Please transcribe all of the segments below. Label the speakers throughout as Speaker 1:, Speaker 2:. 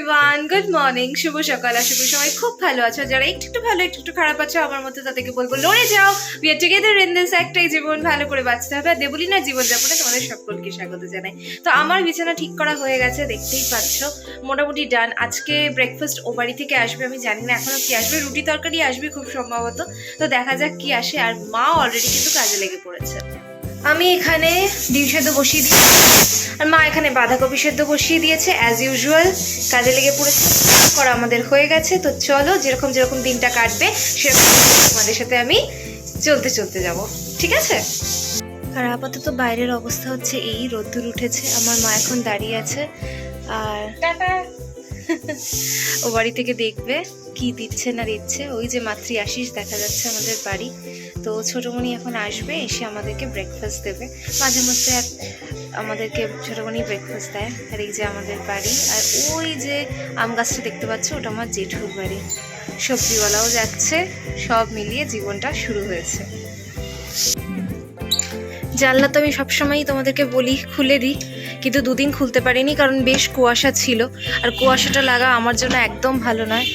Speaker 1: Everyone, good morning, শুভ সকাল। আশা করি সবাই খুব ভালো আছো। যারা একটু ভালো একটু খারাপ আছো আমার মতো, তাদেরকে বলবো লড়ে যাও, we are together in this. একটাই জীবন, ভালো করে বাঁচতে হবে। আর দেবলীনা জীবনযাপনে তোমাদের সকলকে স্বাগত জানাই। তো আমার বিছানা ঠিক করা হয়ে গেছে, দেখতেই পাচ্ছ, মোটামুটি ডান। আজকে ব্রেকফাস্ট ও বাড়ি থেকে আসবে, আমি জানি না এখনো কি আসবে, রুটি তরকারি আসবে খুব সম্ভবত। তো দেখা যাক কি আসে। আর মা অলরেডি কিন্তু কাজে লেগে পড়েছে। আমি এখানে ডিম সেদ্ধ বসিয়ে দিয়েছি, আর মা এখানে বাঁধাকপি সেদ্ধ বসিয়ে দিয়েছে। অ্যাজ ইউজুয়াল কাজে লেগে পড়েছে, করা আমাদের হয়ে গেছে। তো চলো, যেরকম যেরকম দিনটা কাটবে সেরকম তোমাদের সাথে আমি চলতে যাব, ঠিক আছে? আর আপাতত বাইরের অবস্থা হচ্ছে এই, রোদ্দুর উঠেছে। আমার মা এখন দাঁড়িয়ে আছে, আর ও বাড়ি থেকে দেখবে কি দিচ্ছে না দিচ্ছে। ওই যে মাতৃ আশিস দেখা যাচ্ছে আমাদের বাড়ি। তো ছোটমণি এখন আসবে, এসে আমাদেরকে ব্রেকফাস্ট দেবে। মাঝে মধ্যে আমাদেরকে ছোটমণি ব্রেকফাস্ট দেয়। আর এই যে আমাদের বাড়ি, আর ওই যে আম গাছটা দেখতে পাচ্ছ, ওটা আমার জেঠুর বাড়ি। সবজিওয়ালাও যাচ্ছে, সব মিলিয়ে জীবনটা শুরু হয়েছে। জানলা তো আমি সবসময়ই তোমাদেরকে বলি খুলে দিই, কিন্তু দুদিন খুলতে পারিনি কারণ বেশ কুয়াশা ছিল, আর কুয়াশাটা লাগা আমার জন্য একদম ভালো নয়।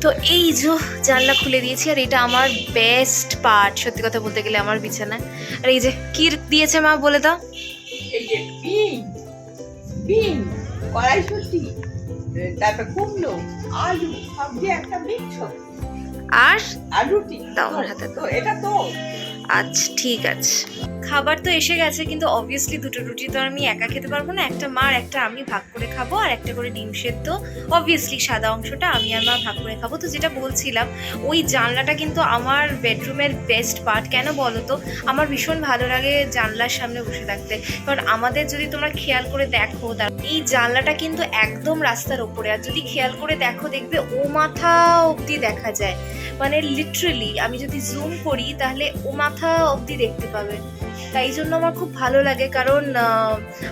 Speaker 1: তো এই যে জানলা খুলে দিয়েছি, আর এটা আমার বেস্ট পার্ট সত্যি কথা বলতে গেলে আমার বিছানায়। আর এই যে কি দিয়েছে মা বলে দাও।
Speaker 2: এই যে বিন কড়াইশুঁটি, তারপর কুমড়ো, আলু সব দিয়ে একটা মিক্স আর রুটি
Speaker 1: দাও আমার হাতে।
Speaker 2: তো এটা তো
Speaker 1: আচ্ছা ঠিক আছে, খাবার তো এসে গেছে, কিন্তু অবভিয়াসলি দুটো রুটি তো আমি একা খেতে পারবো না। একটা মা আর একটা আমি ভাগ করে খাবো, আর একটা করে ডিম সেদ্ধ। অবভিয়াসলি সাদা অংশটা আমি আর মা ভাগ করে খাবো। তো যেটা বলছিলাম, ওই জানলাটা কিন্তু আমার বেডরুমের বেস্ট পার্ট। কেন বলো তো? আমার ভীষণ ভালো লাগে জানলার সামনে বসে থাকতে, কারণ আমাদের যদি তোমরা খেয়াল করে দেখো, এই জানলাটা কিন্তু একদম রাস্তার ওপরে। আর যদি খেয়াল করে দেখো, দেখবে ও মাথা অবধি দেখা যায়, মানে লিটারেলি আমি যদি জুম করি তাহলে ও মাথা অবধি দেখতে পাবে। তাই জন্য আমার খুব ভালো লাগে, কারণ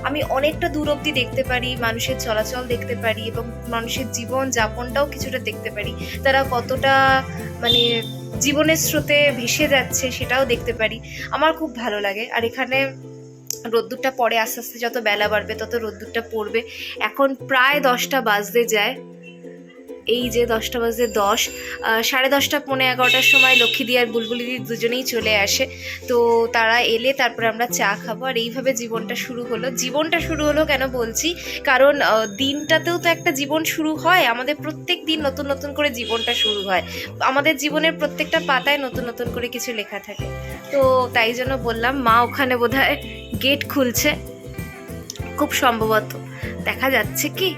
Speaker 1: আমি অনেকটা দূর অবধি দেখতে পারি, মানুষের চলাচল দেখতে পারি, এবং মানুষের জীবন যাপনটাও কিছুটা দেখতে পারি। তারা কতটা মানে জীবনের স্রোতে ভেসে যাচ্ছে সেটাও দেখতে পারি। আমার খুব ভালো লাগে। আর এখানে রোদ্দুরটা পরে আস্তে আস্তে যত বেলা বাড়বে তত রোদ্দুরটা পড়বে। এখন প্রায় 10টা বাজতে যায়, এই যে 10টা বাজে 10, 10:30 পৌনে 11টার সময় লক্ষ্মীদি আর বুলবুলিদি দুজনেই চলে আসে। তো তারা এলে তারপরে আমরা চা খাবো। আর এইভাবে জীবনটা শুরু হলো কেন বলছি, কারণ দিনটাতেও তো একটা জীবন শুরু হয়। আমাদের প্রত্যেক দিন নতুন নতুন করে জীবনটা শুরু হয়। আমাদের জীবনের প্রত্যেকটা পাতায় নতুন নতুন করে কিছু লেখা থাকে। তো তাই জন্য বললাম, মা ওখানে বোধহয় গেট খুলছে খুব সম্ভবত, দেখা যাচ্ছে কি।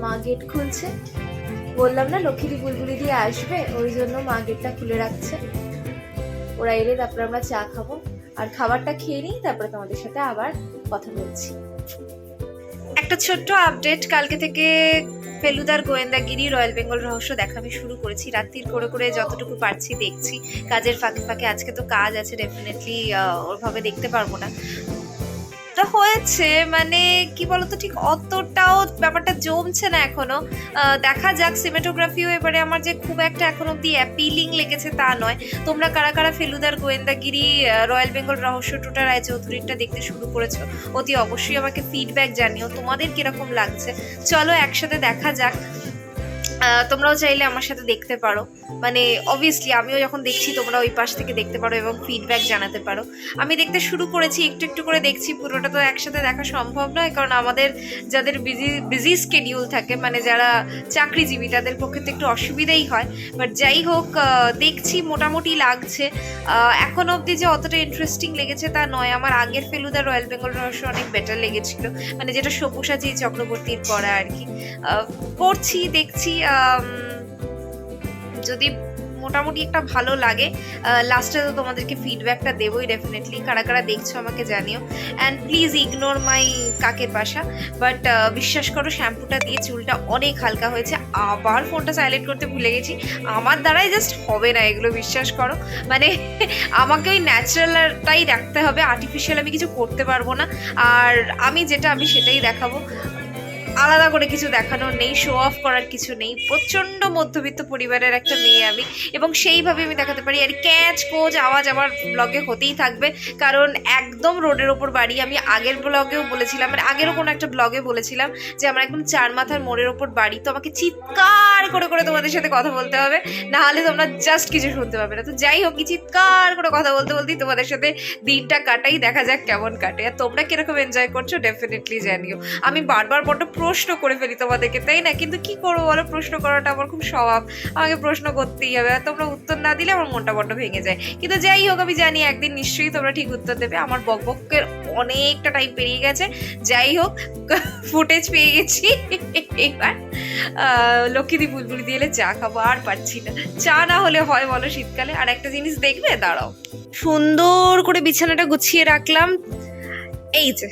Speaker 1: মা গেট খুলছে, বললাম না লক্ষ্মীদি বুলবুলি দিয়ে আসবে, ওই জন্য মা গেটটা খুলে রাখছে। ওরা এলে তারপরে আমরা চা খাবো, আর খাবারটা খেয়ে নিই, তারপরে তোমাদের সাথে আবার কথা বলছি। একটা ছোট্ট আপডেট, কালকে থেকে ফেলুদার গোয়েন্দাগিরি রয়্যাল বেঙ্গল রহস্য দেখা আমি শুরু করেছি। রাত্রির করে করে যতটুকু পারছি দেখছি, কাজের ফাঁকে ফাঁকে। আজকে তো কাজ আছে, ডেফিনেটলি ওরভাবে দেখতে পারবো না। হয়েছে মানে কি বলতো, ঠিক অতটাও ব্যাপারটা জমছে না এখনো। দেখা যাক। সিনেমাটোগ্রাফিও এবারে আমার যে খুব একটা এখন অব্দি অ্যাপিলিং লেগেছে তা নয়। তোমরা কারা কারা ফেলুদার গোয়েন্দাগিরি রয়্যাল বেঙ্গল রহস্য টুটা রায়চৌধুরীরটা দেখতে শুরু করেছো, অতি অবশ্যই আমাকে ফিডব্যাক জানিও তোমাদের কিরকম লাগছে। চলো একসাথে দেখা যাক। তোমরাও চাইলে আমার সাথে দেখতে পারো, মানে অবভিয়াসলি আমিও যখন দেখছি তোমরা ওই পাশ থেকে দেখতে পারো এবং ফিডব্যাক জানাতে পারো। আমি দেখতে শুরু করেছি, একটু একটু করে দেখছি, পুরোটা তো একসাথে দেখা সম্ভব নয়, কারণ আমাদের যাদের বিজি স্কেডিউল থাকে, মানে যারা চাকরিজীবী, তাদের পক্ষে তো একটু অসুবিধাই হয়। বাট যাই হোক, দেখছি মোটামুটি লাগছে। এখন অবধি যে অতটা ইন্টারেস্টিং লেগেছে তা নয়। আমার আগের ফেলুদা রয়্যাল বেঙ্গল রহস্য অনেক বেটার লেগেছিল, মানে যেটা সব্যসাচী চক্রবর্তীর করা আর কি। করছি, দেখছি, যদি মোটামুটি একটা ভালো লাগে লাস্টে তো তোমাদেরকে ফিডব্যাকটা দেবোই ডেফিনেটলি। কারা কারা দেখছো আমাকে জানিও, অ্যান্ড প্লিজ ইগনোর মাই কাকের বাসা। বাট বিশ্বাস করো, শ্যাম্পুটা দিয়ে চুলটা অনেক হালকা হয়েছে। আবার ফোনটা সাইলেন্ট করতে ভুলে গেছি, আমার দ্বারাই জাস্ট হবে না এগুলো, বিশ্বাস করো। মানে আমাকে ওই ন্যাচারালটাই রাখতে হবে, আর্টিফিশিয়াল আমি কিছু করতে পারবো না। আর আমি যেটা আমি সেটাই দেখাবো। আলাদা করে কিছু দেখানোর নেই, শো অফ করার কিছু নেই। প্রচন্ড মধ্যবিত্ত পরিবারের একটা মেয়ে আমি, এবং সেইভাবে আমি দেখাতে পারি। আর ক্যাচ কোচ আওয়াজ আমার ব্লগে হতেই থাকবে, কারণ একদম রোডের ওপর বাড়ি। আমি আগের ব্লগেও বলেছিলাম, মানে আগেরও কোনো একটা ব্লগে বলেছিলাম যে আমার একদম চার মাথার মোড়ের ওপর বাড়ি। তো আমাকে চিৎকার করে করে তোমাদের সাথে কথা বলতে হবে, না হলে তোমরা জাস্ট কিছু শুনতে পাবে না। তো যাই হোক, কি চিৎকার করে কথা বলতে বলতেই তোমাদের সাথে দিনটা কাটাই, দেখা যাক কেমন কাটে। আর তোমরা কিরকম এনজয় করছো ডেফিনেটলি জানিও। আমি বারবার বড্ড প্রশ্ন করে ফেলি তোমাদেরকে, তাই না? কিন্তু কি করবো বলো, প্রশ্ন করাটা আমার খুব স্বভাব, আমাকে প্রশ্ন করতেই হবে। আর তোমরা উত্তর না দিলে আমার মনটা বড্ড ভেঙে যায়। কিন্তু যাই হোক, আমি জানি একদিন নিশ্চয়ই তোমরা ঠিক উত্তর দেবে। আমার বকবকের অনেকটা টাইম পেরিয়ে গেছে। যাই হোক, ফুটেজ পেয়ে গেছি। এবার লক্ষ্মীদি বুলবুলি দিয়ে চা খাবো, আর পারছি না। চা না হলে হয় বলো শীতকালে? আর একটা জিনিস দেখবে, দাঁড়াও, সুন্দর করে বিছানাটা গুছিয়ে রাখলাম। এই যে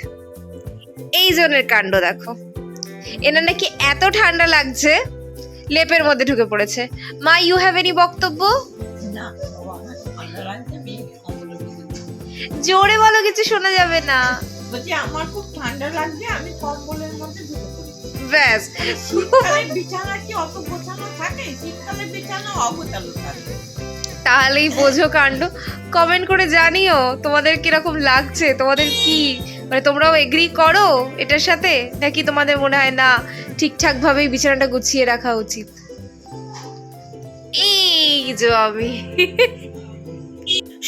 Speaker 1: এই জনের কাণ্ড দেখো, এনার নাকি এত ঠান্ডা লাগছে লেপের মধ্যে ঢুকে পড়েছে। মা, ইউ হ্যাভ এনি বক্তব্য?
Speaker 2: না বাবা, আমার ঠান্ডা লাগছে, আমি কম্বলের মধ্যে ঢুকে
Speaker 1: জোরে বলো, কিছু শোনা যাবে না।
Speaker 2: বলছি আমার খুব ঠান্ডা লাগছে, আমি কম্বলের মধ্যে ঢুকে পড়ি।
Speaker 1: ব্যাস,
Speaker 2: শীতকালে বিছানা কি অত গোছানো থাকে? শীতকালে বিছানা অগোছালো থাকে।
Speaker 1: তাহলেই বোঝো কাণ্ড। কমেন্ট করে জানিও তোমাদের কিরকম লাগছে, তোমাদের কি মানে তোমরাও এগ্রি করো এটার সাথে, নাকি তোমাদের মনে হয় না ঠিকঠাক ভাবেই বিছানাটা গুছিয়ে রাখা উচিত? এই যে আমি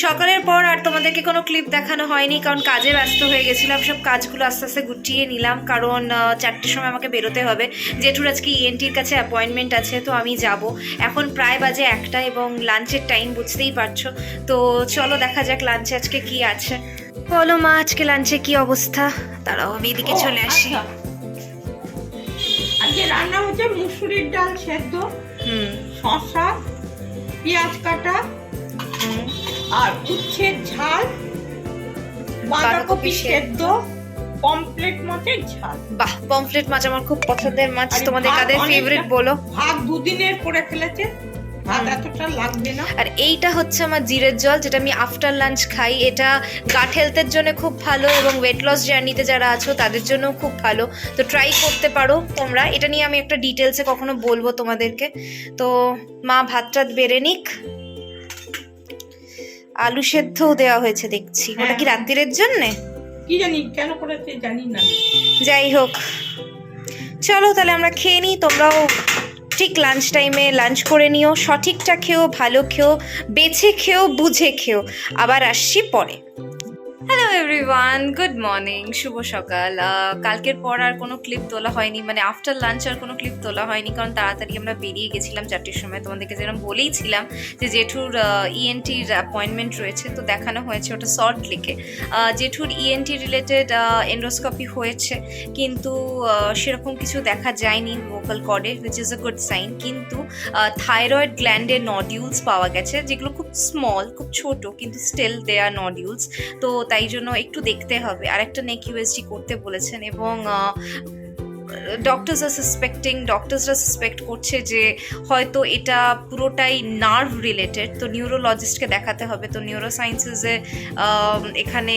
Speaker 1: সকালের পর আর তোমাদেরকে কোনো ক্লিপ দেখানো হয়নি, কারণ কাজে ব্যস্ত হয়ে গেছিলাম। সব কাজগুলো আস্তে আস্তে গুটিয়ে নিলাম, কারণ 4টের সময় আমাকে বেরোতে হবে। জেঠুর আজকে ইএনটির কাছে অ্যাপয়েন্টমেন্ট আছে, তো আমি যাব। এখন প্রায় বাজে 1টা, এবং লাঞ্চের টাইম বুঝতেই পারছো। তো চলো দেখা যাক লাঞ্চে আজকে কি আছে। বলো মা, আজকে লাঞ্চে কি অবস্থা? দাঁড়াও, আমি এদিকে চলে আসি।
Speaker 2: আচ্ছা। আজকে রান্না হচ্ছে মুসুরির ডাল সেদ্ধ, শসা, পেঁয়াজ কাটা, আর উচ্ছের ঝাল, বাঁধাকপি সেদ্ধ, পমফ্রেট মাছের ঝাল।
Speaker 1: বাহ, পমফ্রেট মাছ আমার খুব পছন্দের মাছ। তোমাদের কাদের ফেভারিট বলো?
Speaker 2: ভাত দুদিনের করে ফেলেছে, ভাত এতটা লাগবে না।
Speaker 1: আর এইটা হচ্ছে আমার জিরের জল, যেটা আমি আফটার লাঞ্চ খাই। এটা গাট হেলথের জন্য খুব ভালো, এবং ওয়েট লস জার্নিতে যারা আছো তাদের জন্য খুব ভালো। তো ট্রাই করতে পারো তোমরা। এটা নিয়ে আমি একটা ডিটেলসে কখনো বলবো তোমাদেরকে। তো মা ভাত টাত বেড়ে নিক। আলু সেদ্ধও দেওয়া হয়েছে দেখছি, ওটা কি রাত্রিরের জন্যে?
Speaker 2: কি জানি কেন করেছে, জানি না।
Speaker 1: যাই হোক, চলো তাহলে আমরা খেয়ে নিই। তোমরাও ঠিক লাঞ্চ টাইমে লাঞ্চ করে নিও, সঠিকটা খেও, ভালো খেও, বেছে খেও, বুঝে খেও। আবার আসছি পরে। হ্যালো এভরিওয়ান, গুড মর্নিং, শুভ সকাল। কালকের পর আর কোনো ক্লিপ তোলা হয়নি, মানে আফটার লাঞ্চ আর কোনো ক্লিপ তোলা হয়নি, কারণ তাড়াতাড়ি আমরা বেরিয়ে গেছিলাম 4টের সময়। তোমাদেরকে যেরকম বলেইছিলাম যে জেঠুর ইএনটির অ্যাপয়েন্টমেন্ট রয়েছে, তো দেখানো হয়েছে ওটা সল্ট লেকে। জেঠুর ইএনটি রিলেটেড এন্ডোস্কোপি হয়েছে, কিন্তু সেরকম কিছু দেখা যায়নি ভোকাল কর্ডে, which is a good sign. কিন্তু থাইরয়েড গ্ল্যান্ডের নডিউলস পাওয়া গেছে, যেগুলো খুব স্মল, খুব ছোট, কিন্তু স্টিল দে আর নডিউলস। তো তাই জন্য একটু দেখতে হবে। আর একটা নেক ইউএসজি করতে বলেছেন, এবং ডক্টরসরা সাসপেক্ট করছে যে হয়তো এটা পুরোটাই নার্ভ রিলেটেড। তো নিউরোলজিস্টকে দেখাতে হবে। তো নিউরো সায়েন্সেসে এখানে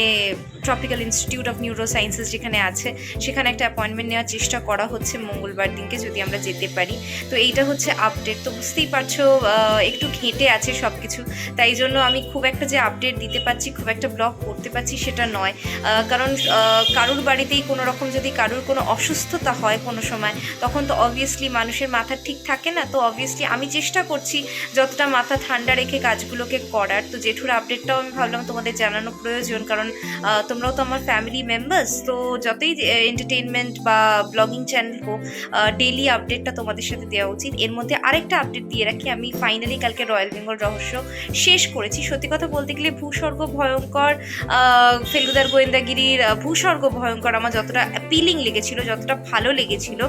Speaker 1: tropical institute of neuro sciences যেখানে আছে, সেখানে একটা অ্যাপয়েন্টমেন্ট নেওয়ার চেষ্টা করা হচ্ছে মঙ্গলবার দিনকে, যদি আমরা যেতে পারি। তো এইটা হচ্ছে আপডেট। তো বুঝতেই পারছো একটু ঘেঁটে আছে সব কিছু, তাই জন্য আমি খুব একটা যে আপডেট দিতে পারছি, খুব একটা ব্লগ করতে পারছি সেটা নয়। কারণ কারুর বাড়িতেই কোনো রকম যদি কারুর কোনো অসুস্থতা হয় কোনো সময়, তখন তো অবভিয়াসলি মানুষের মাথা ঠিক থাকে না। তো অবভিয়াসলি আমি চেষ্টা করছি যতটা মাথা ঠান্ডা রেখে কাজগুলোকে করার। তো জেঠুর আপডেটটাও আমি ভাবলাম তোমাদের জানানো প্রয়োজন, কারণ তোমরাও তো আমার ফ্যামিলি মেম্বার্স। তো যতই এন্টারটেনমেন্ট বা ব্লগিং চ্যানেল হোক, ডেইলি আপডেটটা তোমাদের সাথে দেওয়া উচিত। এর মধ্যে আরেকটা আপডেট দিয়ে রাখি, আমি ফাইনালি কালকে রয়্যাল বেঙ্গল রহস্য শেষ করেছি। সত্যি কথা বলতে গেলে ভূস্বর্গ ভয়ঙ্কর, ফেলুদার গোয়েন্দাগিরির ভূস্বর্গ ভয়ঙ্কর আমার যতটা অ্যাপিলিং লেগেছিল, যতটা ভালো লেগেছিল,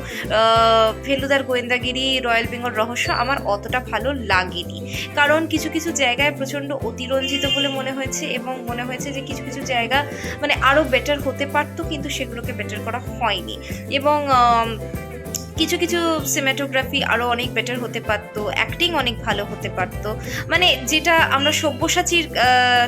Speaker 1: ফেলুদার গোয়েন্দাগিরি রয়্যাল বেঙ্গল রহস্য আমার অতটা ভালো লাগেনি। কারণ কিছু কিছু জায়গায় প্রচণ্ড অতিরঞ্জিত বলে মনে হয়েছে, এবং মনে হয়েছে যে কিছু কিছু জায়গা মানে আরও বেটার হতে পারতো, কিন্তু সেগুলোকে বেটার করা হয়নি। এবং কিছু কিছু সিনেমাটোগ্রাফি আরও অনেক বেটার হতে পারতো, অ্যাক্টিং অনেক ভালো হতে পারতো। মানে যেটা আমরা সব্যসাচীর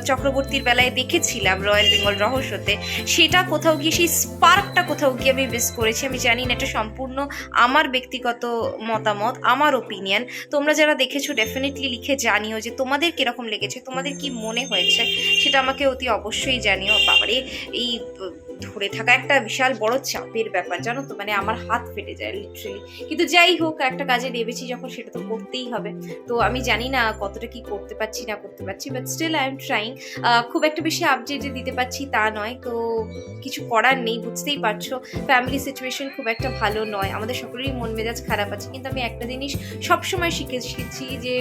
Speaker 1: চক্রবর্তীর বেলায় দেখেছিলাম রয়্যাল বেঙ্গল রহস্যতে, সেটা কোথাও গিয়ে সেই স্পার্কটা কোথাও গিয়ে আমি মিস করেছি। আমি জানি না, এটা সম্পূর্ণ আমার ব্যক্তিগত মতামত, আমার ওপিনিয়ন। তোমরা যারা দেখেছো ডেফিনেটলি লিখে জানিও যে তোমাদের কিরকম লেগেছে, তোমাদের কি মনে হয়েছে, সেটা আমাকে অতি অবশ্যই জানিও। বাবারে, এই ধরে থাকা একটা বিশাল বড় চাপের ব্যাপার, জানো তো, মানে আমার হাত ফেটে যায় লিটারেলি। কিন্তু যাই হোক, একটা কাজে নেমেছি যখন, সেটা তো করতেই হবে। তো আমি জানি না কতটা কি করতে পারছি না করতে পারছি, but still I am trying. খুব একটা বেশি আপডেট যে দিতে পারছি তা নয়, তো কিছু করার নেই, বুঝতেই পারছো ফ্যামিলি সিচুয়েশন খুব একটা ভালো নয়, আমাদের সকলেরই মন মেজাজ খারাপ আছে। কিন্তু আমি একটা জিনিস সবসময় শিখেছি যে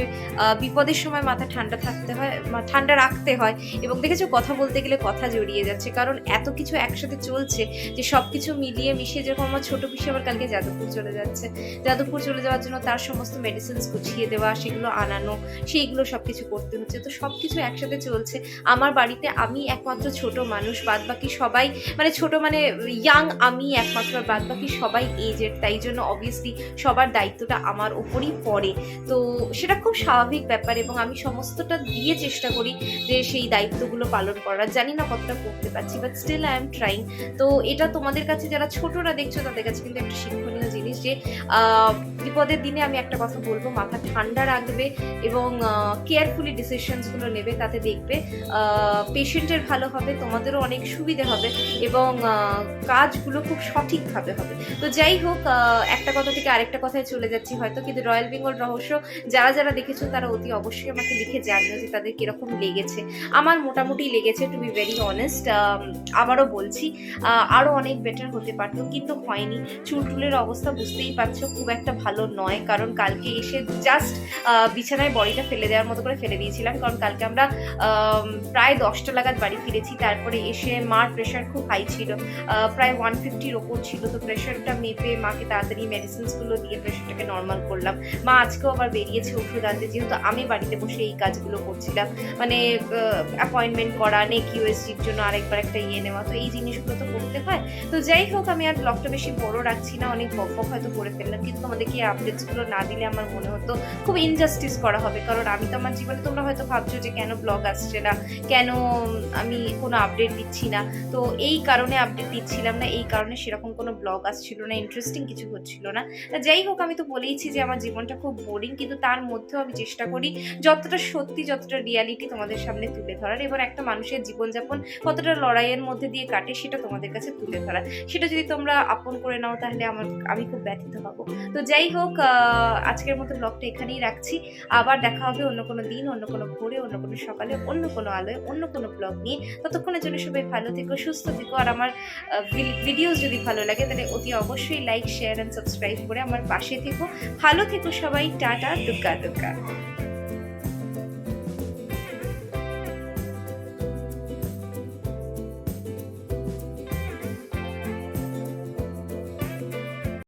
Speaker 1: বিপদের সময় মাথা ঠান্ডা থাকতে হয়, ঠান্ডা রাখতে হয়। এবং দেখেছো, কথা বলতে গেলে কথা জড়িয়ে যাচ্ছে, কারণ এত কিছু একসাথে চলছে যে সব কিছু মিলিয়ে মিশিয়ে, যেরকম আমার ছোট পিসি আবার কালকে যাদবপুর চলে যাচ্ছে, যাদবপুর চলে যাওয়ার জন্য তার সমস্ত মেডিসিনস গুছিয়ে দেওয়া, সেগুলো আনানো, সেইগুলো সব কিছু করতে হচ্ছে। তো সব কিছু একসাথে চলছে। আমার বাড়িতে আমি একমাত্র ছোট মানুষ, বাদ বাকি সবাই মানে ছোট, মানে ইয়াং আমি একমাত্র, বাদ বাকি সবাই এজেড। তাই জন্য অবভিয়াসলি সবার দায়িত্বটা আমার ওপরই পড়ে। তো সেটা খুব স্বাভাবিক ব্যাপার, এবং আমি সমস্তটা দিয়ে চেষ্টা করি যে সেই দায়িত্বগুলো পালন করার। জানি না কতটা করতে পারছি, but still I am trying. তো এটা তোমাদের কাছে যারা ছোটরা দেখছো, তাদের কাছে কিন্তু একটা শিক্ষণীয় জিনিস যে বিপদের দিনে আমি একটা কথা বলবো, মাথা ঠান্ডা রাখবে এবং কেয়ারফুলি ডিসিশনসগুলো নেবে। তাতে দেখবে পেশেন্টের ভালো হবে, তোমাদেরও অনেক সুবিধে হবে, এবং কাজগুলো খুব সঠিকভাবে হবে। তো যাই হোক, একটা কথা থেকে আরেকটা কথায় চলে যাচ্ছি হয়তো, কিন্তু রয়্যাল বেঙ্গল রহস্য যারা যারা দেখেছো তারা অতি অবশ্যই আমাকে লিখে জানিও যে তাদের কিরকম লেগেছে। আমার মোটামুটি লেগেছে, টু বি ভেরি অনেস্ট। আবারও বলছি, আরও অনেক বেটার হতে পারতো, কিন্তু হয়নি। চুলটুলের অবস্থা বুঝতেই পারছো, খুব একটা ভালো নয়। কারণ কালকে এসে জাস্ট বিছানায় বডিটা ফেলে দেওয়ার মতো করে ফেলে দিয়েছিলাম, কারণ কালকে আমরা প্রায় 10টা নাগাদ বাড়ি ফিরেছি। তারপরে এসে মার প্রেশার খুব হাই ছিল, প্রায় 150-র ওপর ছিল। তো প্রেশারটা মেপে মাকে তাড়াতাড়ি মেডিসিনসগুলো দিয়ে প্রেশারটাকে নর্মাল করলাম। মা আজকেও আবার বেরিয়েছে ওষুধ আনতে, যেহেতু আমি বাড়িতে বসে এই কাজগুলো করছিলাম, মানে অ্যাপয়েন্টমেন্ট করা, কিউএসজির জন্য আরেকবার একটা নেওয়া। তো এই জিনিসগুলো তো করতে হয়। তো যাই হোক, আমি আর ব্লগটা বেশি বড় রাখছি না, অনেক বক হয়তো করে ফেললাম, কিন্তু তোমাদেরকে এই আপডেটসগুলো না দিলে আমার মনে হতো খুব ইনজাস্টিস করা হবে। কারণ আমি তো আমার জীবনে, তোমরা হয়তো ভাবছো যে কেন ব্লগ আসছে না, কেন আমি কোনো আপডেট দিচ্ছি না। তো এই কারণে আপডেট দিচ্ছিলাম না, এই কারণে সেরকম কোনো ব্লগ আসছিল না, ইন্টারেস্টিং কিছু হচ্ছিল না। যাই হোক, আমি তো বলেইছি যে আমার জীবনটা খুব বোরিং, কিন্তু তার মধ্যেও আমি চেষ্টা করি যতটা সত্যি, যতটা রিয়ালিটি তোমাদের সামনে তুলে ধরার, এবং একটা মানুষের জীবনযাপন কতটা লড়াইয়ের মধ্যে দিয়ে কাটে সেটা তোমাদের কাছে তুলে ধরা। সেটা যদি তোমরা আপন করে নাও, তাহলে আমি খুব ব্যথিত হব। তো যাই হোক, আজকের মতো ব্লগটা এখানেই রাখছি। আবার দেখা হবে অন্য কোনো দিন, অন্য কোনো ভোরে, অন্য কোনো সকালে, অন্য কোনো আলোয়, অন্য কোনো ব্লগ নিয়ে। ততক্ষণের জন্য সবাই ভালো থেকো, সুস্থ থেকো। আর আমার ভিডিওস যদি ভালো লাগে তাহলে অতি অবশ্যই লাইক, শেয়ার অ্যান্ড সাবস্ক্রাইব করে আমার পাশে থেকো। ভালো থেকো সবাই, টাটা, দুক্কা দুক্কা।